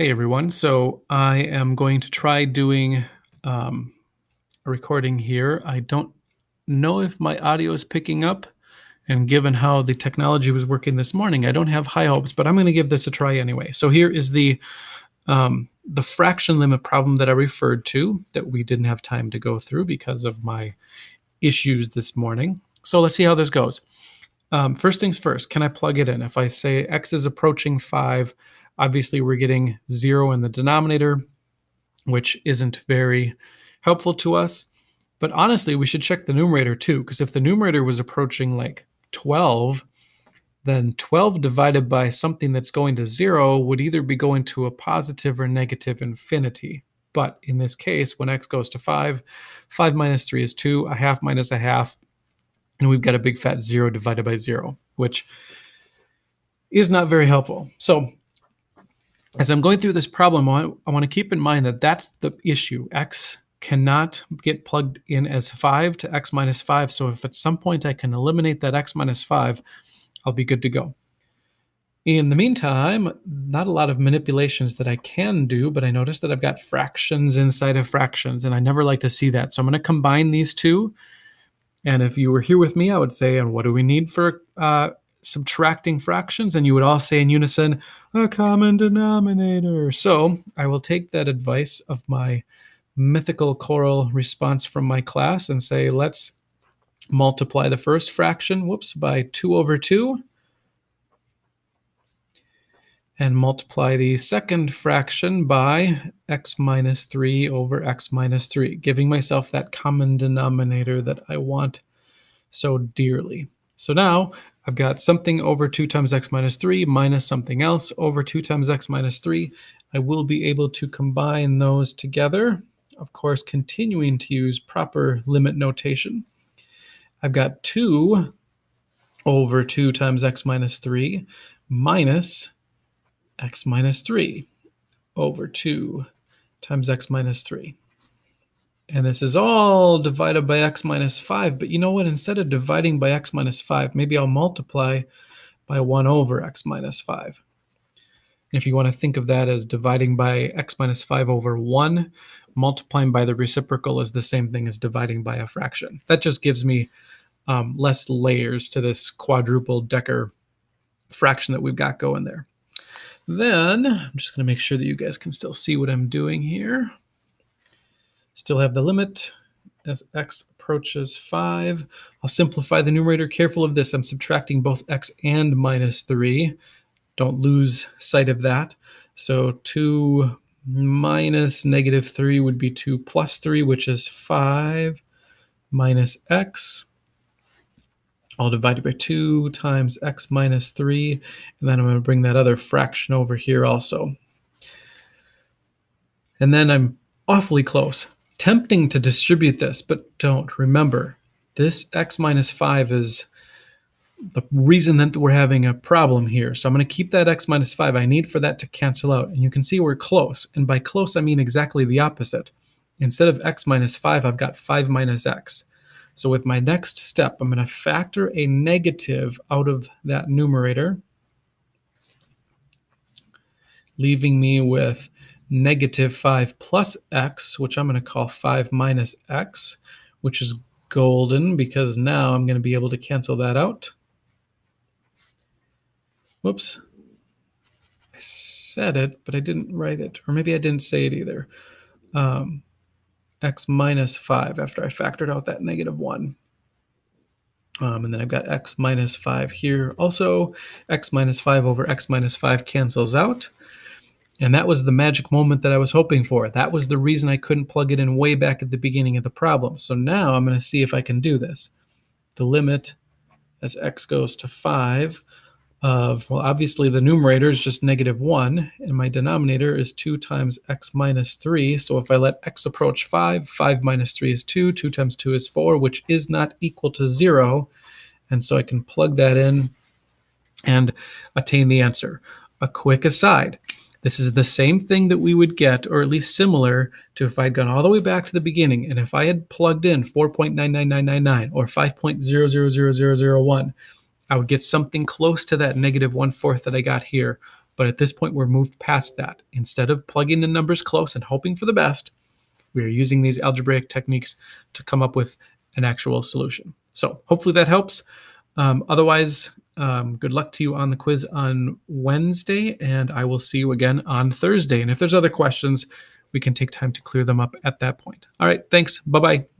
Hey everyone. So I am going to try doing a recording here. I don't know if my audio is picking up, and given how the technology was working this morning, I don't have high hopes, but I'm going to give this a try anyway. So here is the fraction limit problem that I referred to that we didn't have time to go through because of my issues this morning. So let's see how this goes. First things first, can I plug it in? If I say x is approaching 5, obviously we're getting 0 in the denominator, which isn't very helpful to us. But honestly, we should check the numerator too, because if the numerator was approaching like 12, then 12 divided by something that's going to 0 would either be going to a positive or negative infinity. But in this case, when x goes to 5, 5 minus 3 is 2, a half minus a half, and we've got a big fat 0 divided by 0, which is not very helpful. So as I'm going through this problem, I want to keep in mind that that's the issue. X cannot get plugged in as 5 to x minus 5. So if at some point I can eliminate that x minus 5, I'll be good to go. In the meantime, not a lot of manipulations that I can do, but I notice that I've got fractions inside of fractions, and I never like to see that. So I'm going to combine these two. And if you were here with me, I would say, and what do we need for subtracting fractions? And you would all say in unison, a common denominator. So I will take that advice of my mythical choral response from my class and say, let's multiply the first fraction, by 2 over 2. And multiply the second fraction by x minus 3 over x minus 3, giving myself that common denominator that I want so dearly. So now I've got something over 2 times x minus 3 minus something else over 2 times x minus 3. I will be able to combine those together, of course, continuing to use proper limit notation. I've got 2 over 2 times x minus 3 minus x minus 3 over 2 times x minus 3. And this is all divided by x minus 5. But you know what? Instead of dividing by x minus 5, maybe I'll multiply by 1 over x minus 5. And if you want to think of that as dividing by x minus 5 over 1, multiplying by the reciprocal is the same thing as dividing by a fraction. That just gives me less layers to this quadruple decker fraction that we've got going there. Then I'm just going to make sure that you guys can still see what I'm doing here. Still have the limit as x approaches 5. I'll simplify the numerator. Careful of this. I'm subtracting both x and minus 3. Don't lose sight of that. So 2 minus negative 3 would be 2 plus 3, which is 5 minus x. All divided by 2 times x minus 3, and then I'm going to bring that other fraction over here also. And then I'm awfully close. Tempting to distribute this, but don't. Remember, this x minus 5 is the reason that we're having a problem here. So I'm going to keep that x minus 5. I need for that to cancel out. And you can see we're close. And by close, I mean exactly the opposite. Instead of x minus 5, I've got 5 minus x. So with my next step, I'm going to factor a negative out of that numerator, leaving me with negative 5 plus x, which I'm going to call 5 minus x, which is golden because now I'm going to be able to cancel that out. Whoops. I said it, but I didn't write it. Or maybe I didn't say it either. X minus 5 after I factored out that negative 1. And then I've got x minus 5 here. Also, x minus 5 over x minus 5 cancels out. And that was the magic moment that I was hoping for. That was the reason I couldn't plug it in way back at the beginning of the problem. So now I'm going to see if I can do this. The limit as x goes to 5 of, well, obviously the numerator is just negative 1, and my denominator is 2 times x minus 3. So if I let x approach 5, 5 minus 3 is 2, 2 times 2 is 4, which is not equal to 0. And so I can plug that in and attain the answer. A quick aside, this is the same thing that we would get, or at least similar to if I'd gone all the way back to the beginning, and if I had plugged in 4.99999 or 5.000001, I would get something close to that negative 1/4 that I got here, But at this point, we're moved past that. Instead of plugging in numbers close and hoping for the best, we are using these algebraic techniques to come up with an actual solution. So hopefully that helps. Otherwise, good luck to you on the quiz on Wednesday, and I will see you again on Thursday. And if there's other questions, we can take time to clear them up at that point. All right, thanks. Bye-bye.